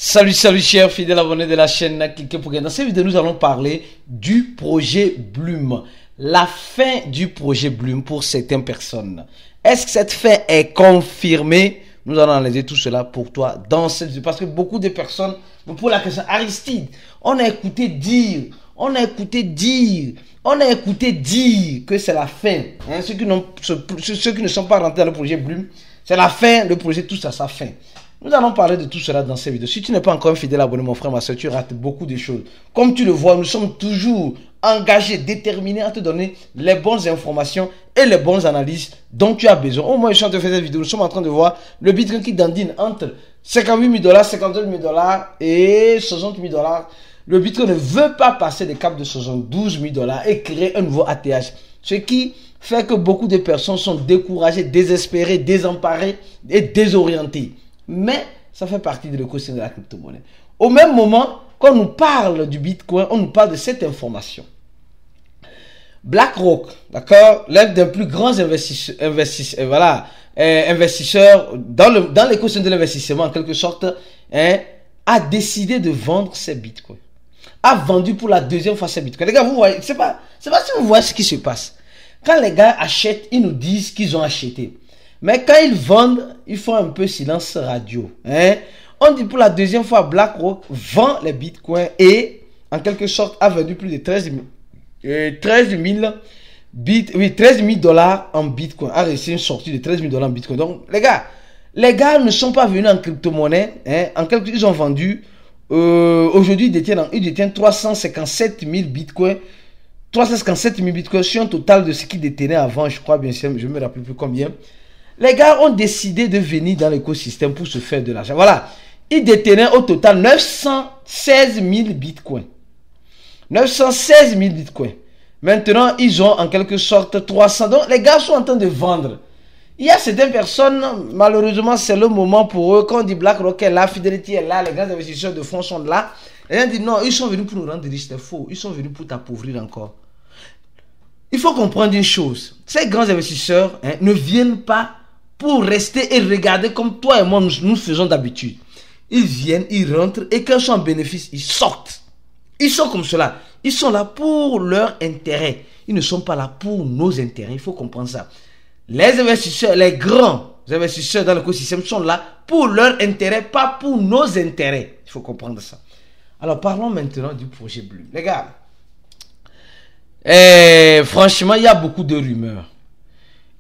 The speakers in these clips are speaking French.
Salut chers fidèles abonnés de la chaîne Cliquez pour gagner. Dans cette vidéo, nous allons parler du projet Bloom. La fin du projet Bloom pour certaines personnes. Est-ce que cette fin est confirmée? Nous allons analyser tout cela pour toi dans cette vidéo. Parce que beaucoup de personnes me posent la question. Aristide, on a écouté dire que c'est la fin. Ceux qui ne sont pas rentrés dans le projet Bloom, c'est la fin, le projet touche à sa fin. Nous allons parler de tout cela dans cette vidéo. Si tu n'es pas encore un fidèle abonné, mon frère, ma soeur, tu rates beaucoup de choses. Comme tu le vois, nous sommes toujours engagés, déterminés à te donner les bonnes informations et les bonnes analyses dont tu as besoin. Au moins, je suis en train de faire cette vidéo. Nous sommes en train de voir le Bitcoin qui dandine entre 58 000 $, 52 000 $ et 60 000 $. Le Bitcoin ne veut pas passer des caps de 72 000 $ et créer un nouveau ATH. Ce qui fait que beaucoup de personnes sont découragées, désespérées, désemparées et désorientées. Mais ça fait partie de l'écosystème de la crypto-monnaie. Au même moment, quand on nous parle du Bitcoin, on nous parle de cette information. BlackRock, d'accord, l'un des plus grands investisseurs dans l'écosystème de l'investissement en quelque sorte, a décidé de vendre ses Bitcoins. A vendu pour la deuxième fois ses Bitcoins. Les gars, vous voyez, c'est pas si vous voyez ce qui se passe. Quand les gars achètent, ils nous disent qu'ils ont acheté. Mais quand ils vendent, ils font un peu silence radio. On dit pour la deuxième fois, BlackRock vend les bitcoins et, en quelque sorte, a vendu plus de 13 000 $ en bitcoin. A réussi une sortie de 13 000 $ en bitcoin. Donc, les gars ne sont pas venus en crypto-monnaie. Ils ont vendu. Aujourd'hui, ils détiennent 357 000 bitcoins. 357 000 bitcoins sur un total de ce qu'ils détenaient avant, je crois bien sûr, je ne me rappelle plus combien. Les gars ont décidé de venir dans l'écosystème pour se faire de l'argent. Voilà. Ils détenaient au total 916 000 bitcoins. 916 000 bitcoins. Maintenant, ils ont en quelque sorte 300. Donc, les gars sont en train de vendre. Il y a certaines personnes, malheureusement, c'est le moment pour eux. Quand on dit BlackRock est là, Fidelity est là, les grands investisseurs de fonds sont là. Et on dit non, ils sont venus pour nous rendre riches. C'est faux. Ils sont venus pour t'appauvrir encore. Il faut comprendre une chose. Ces grands investisseurs ne viennent pas pour rester et regarder comme toi et moi nous faisons d'habitude. Ils viennent, ils rentrent et quand ils sont en bénéfice, ils sortent. Ils sont comme cela. Ils sont là pour leur intérêt. Ils ne sont pas là pour nos intérêts. Il faut comprendre ça. Les investisseurs, les grands investisseurs dans l'écosystème sont là pour leur intérêt, pas pour nos intérêts. Il faut comprendre ça. Alors parlons maintenant du projet Bloom. Les gars, franchement, il y a beaucoup de rumeurs.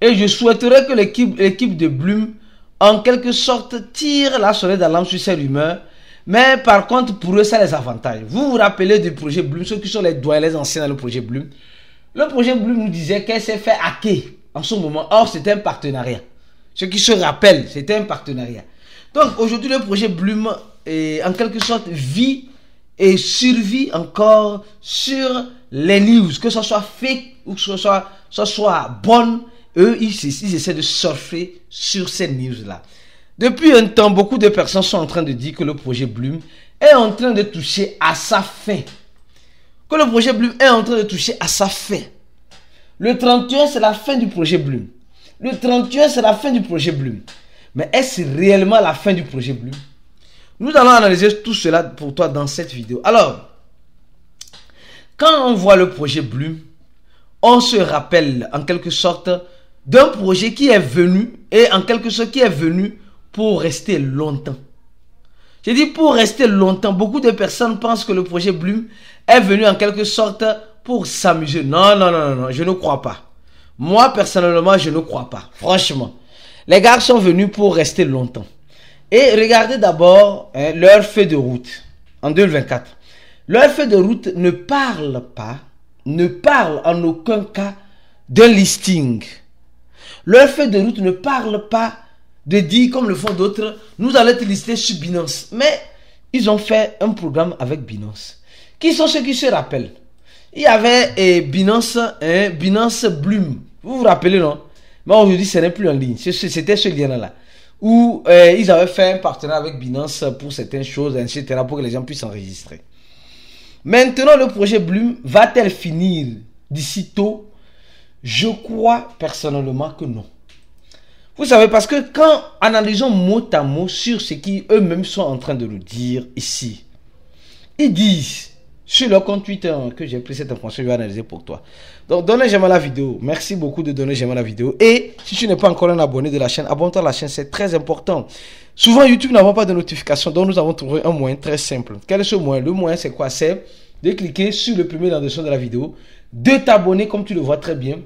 Et je souhaiterais que l'équipe de Bloom, en quelque sorte, tire la sonnette d'alarme sur ces rumeurs. Mais par contre, pour eux, ça les avantage. Vous vous rappelez du projet Bloom, ceux qui sont les doyens, les anciens dans le projet Bloom. Le projet Bloom nous disait qu'elle s'est fait hacker en ce moment. Or, c'était un partenariat. Ceux qui se rappellent, c'était un partenariat. Donc, aujourd'hui, le projet Bloom, en quelque sorte, vit et survit encore sur les news. Que ce soit fake ou que ce soit bonne. Eux, ils essaient de surfer sur ces news-là. Depuis un temps, beaucoup de personnes sont en train de dire que le projet Bloom est en train de toucher à sa fin. Que le projet Bloom est en train de toucher à sa fin. Le 31, c'est la fin du projet Bloom. Le 31, c'est la fin du projet Bloom. Mais est-ce réellement la fin du projet Bloom? Nous allons analyser tout cela pour toi dans cette vidéo. Alors, quand on voit le projet Bloom, on se rappelle en quelque sorte d'un projet qui est venu et en quelque sorte qui est venu pour rester longtemps. J'ai dit pour rester longtemps. Beaucoup de personnes pensent que le projet Bloom est venu en quelque sorte pour s'amuser. Non, je ne crois pas. Moi, personnellement, je ne crois pas. Franchement. Les gars sont venus pour rester longtemps. Et regardez d'abord leur feuille de route en 2024. Leur feuille de route ne parle en aucun cas d'un listing. Leur feuille de route ne parle pas de dire, comme le font d'autres, nous allons être listés sur Binance. Mais ils ont fait un programme avec Binance. Qui sont ceux qui se rappellent? Il y avait Binance Bloom. Vous vous rappelez, non? Mais aujourd'hui, ce n'est plus en ligne. C'était ce lien-là. Où ils avaient fait un partenariat avec Binance pour certaines choses, etc. pour que les gens puissent enregistrer. Maintenant, le projet Bloom va-t-elle finir d'ici tôt? Je crois personnellement que non. Vous savez, parce que quand analysons mot à mot sur ce qu'eux-mêmes sont en train de nous dire ici, ils disent sur leur compte Twitter que j'ai pris cette information, je vais analyser pour toi. Donc, donnez j'aime à la vidéo. Merci beaucoup de donner j'aime à la vidéo. Et si tu n'es pas encore un abonné de la chaîne, abonne-toi à la chaîne, c'est très important. Souvent, YouTube n'avons pas de notification, donc nous avons trouvé un moyen très simple. Quel est ce moyen? Le moyen, c'est quoi? C'est de cliquer sur le premier dans la description de la vidéo, de t'abonner, comme tu le vois très bien,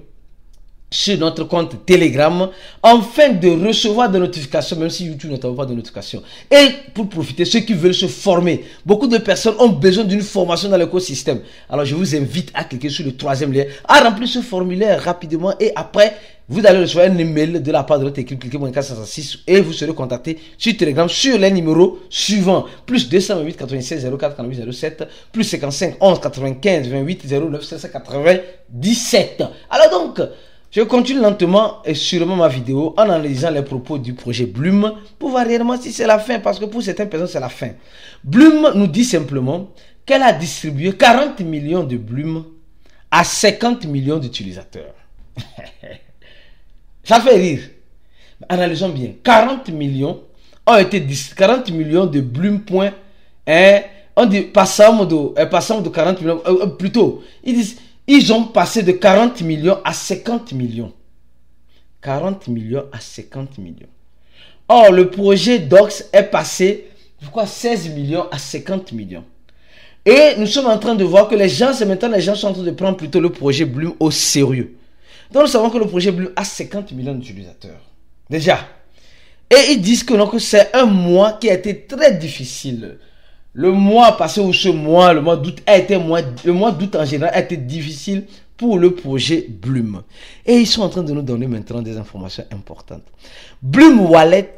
sur notre compte Telegram, afin de recevoir des notifications, même si YouTube ne t'envoie pas de notifications. Et pour profiter, ceux qui veulent se former, beaucoup de personnes ont besoin d'une formation dans l'écosystème. Alors je vous invite à cliquer sur le troisième lien, à remplir ce formulaire rapidement, et après, vous allez recevoir un email de la part de notre équipe, cliquez sur 406 et vous serez contacté sur Telegram sur les numéros suivants, plus 228 96 04 48 07, plus 55 11 95 28 09 797. Alors donc, je continue lentement et sûrement ma vidéo en analysant les propos du projet Bloom pour voir réellement si c'est la fin, parce que pour certaines personnes c'est la fin. Bloom nous dit simplement qu'elle a distribué 40 millions de Bloom à 50 millions d'utilisateurs. Ça fait rire. Analysons bien. 40 millions ont été distribués, 40 millions de Bloom. On dit passant de 40 millions, plutôt, ils disent ils ont passé de 40 millions à 50 millions. 40 millions à 50 millions. Or, le projet Docs est passé, je crois, 16 millions à 50 millions. Et nous sommes en train de voir que les gens sont en train de prendre plutôt le projet Bloom au sérieux. Donc, nous savons que le projet Bloom a 50 millions d'utilisateurs. Déjà. Et ils disent que c'est un mois qui a été très difficile. Le mois passé ou ce mois, le mois d'août le mois d'août en général a été difficile pour le projet Bloom. Et ils sont en train de nous donner maintenant des informations importantes. Bloom Wallet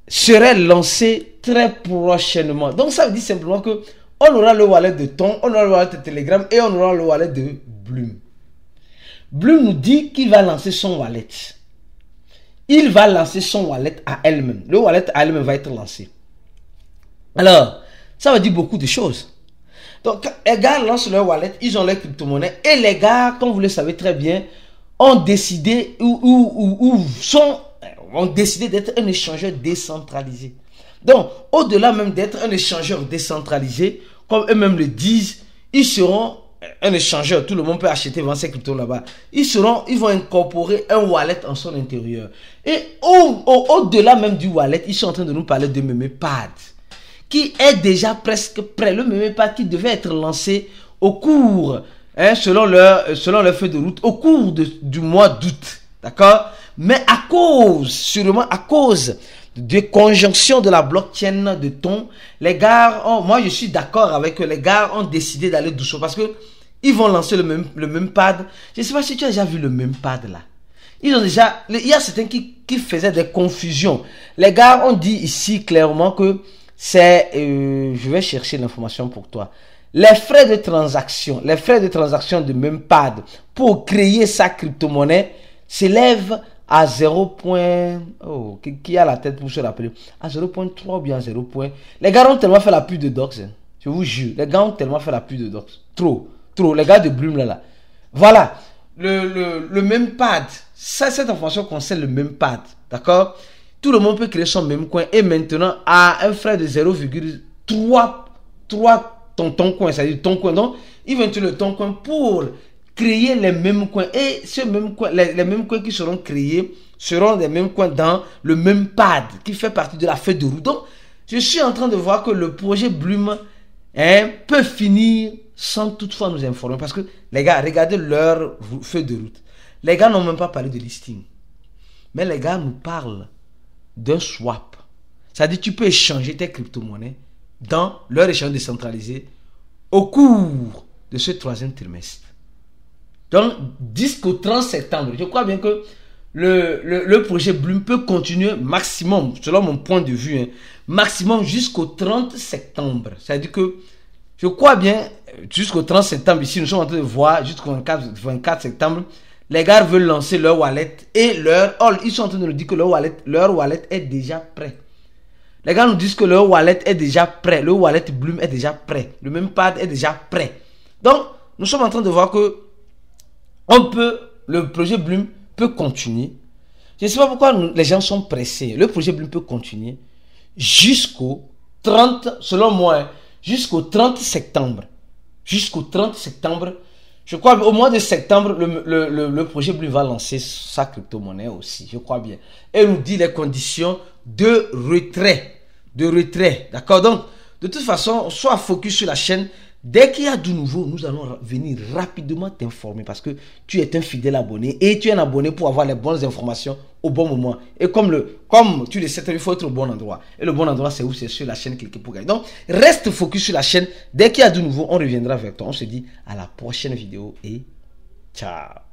serait lancé très prochainement. Donc ça veut dire simplement que on aura le wallet de Ton, on aura le wallet de Telegram et on aura le wallet de Bloom. Bloom nous dit qu'il va lancer son wallet. Il va lancer son wallet à elle-même. Le wallet à elle-même va être lancé. Alors, ça veut dire beaucoup de choses. Donc, les gars lancent leur wallet, ils ont leur crypto-monnaie. Et les gars, comme vous le savez très bien, ont décidé ont décidé d'être un échangeur décentralisé. Donc, au-delà même d'être un échangeur décentralisé, comme eux-mêmes le disent, ils seront un échangeur. Tout le monde peut acheter, vendre ses cryptos là-bas. Ils vont incorporer un wallet en son intérieur. Et au-delà même du wallet, ils sont en train de nous parler de MemePad, qui est déjà presque prêt. Le MemePad qui devait être lancé au cours, selon leur feuille de route, au cours du mois d'août. D'accord? Mais sûrement à cause de conjonction de la blockchain de Ton, les gars, moi je suis d'accord avec eux, les gars ont décidé d'aller doucement parce que ils vont lancer le MemePad. Je ne sais pas si tu as déjà vu le MemePad là. Il y a certains qui faisaient des confusions. Les gars ont dit ici clairement que c'est, je vais chercher l'information pour toi. Les frais de transaction de MemePad pour créer sa crypto-monnaie s'élèvent à 0. Oh, qui a la tête pour se rappeler? À 0.3 ou bien à 0. Les gars ont tellement fait la pub de Docs. Je vous jure, les gars ont tellement fait la pub de Docs. Trop. Les gars de Bloom là. Voilà. Le MemePad. Cette information concerne le MemePad. D'accord? Tout le monde peut créer son Memecoin et maintenant à un frais de 0,3 ton coin, c'est-à-dire ton coin. Donc, ils vont utiliser le ton coin pour créer les mêmes coins. Et les mêmes coins qui seront créés seront les mêmes coins dans le MemePad qui fait partie de la feuille de route. Donc, je suis en train de voir que le projet Bloom peut finir sans toutefois nous informer. Parce que les gars, regardez leur feuille de route. Les gars n'ont même pas parlé de listing. Mais les gars nous parlent d'un swap. C'est-à-dire tu peux échanger tes crypto-monnaies dans leur échange décentralisé au cours de ce troisième trimestre. Donc, jusqu'au 30 septembre, je crois bien que le projet Bloom peut continuer maximum, selon mon point de vue, maximum jusqu'au 30 septembre. C'est-à-dire que je crois bien jusqu'au 30 septembre, ici nous sommes en train de voir jusqu'au 24 septembre, les gars veulent lancer leur wallet et ils sont en train de nous dire que leur wallet est déjà prêt. Les gars nous disent que leur wallet est déjà prêt. Le wallet Bloom est déjà prêt. Le MemePad est déjà prêt. Donc, nous sommes en train de voir que le projet Bloom peut continuer. Je ne sais pas pourquoi les gens sont pressés. Le projet Bloom peut continuer jusqu'au 30, selon moi, jusqu'au 30 septembre. Jusqu'au 30 septembre. Je crois au mois de septembre, le projet Bloom va lancer sa crypto-monnaie aussi, je crois bien. Et nous dit les conditions de retrait. De retrait, d'accord? Donc, de toute façon, sois focus sur la chaîne. Dès qu'il y a du nouveau, nous allons venir rapidement t'informer parce que tu es un fidèle abonné et tu es un abonné pour avoir les bonnes informations au bon moment. Et comme tu le sais, il faut être au bon endroit. Et le bon endroit, c'est où? C'est sur la chaîne Cliquez pour gagner. Donc, reste focus sur la chaîne. Dès qu'il y a du nouveau, on reviendra vers toi. On se dit à la prochaine vidéo et ciao.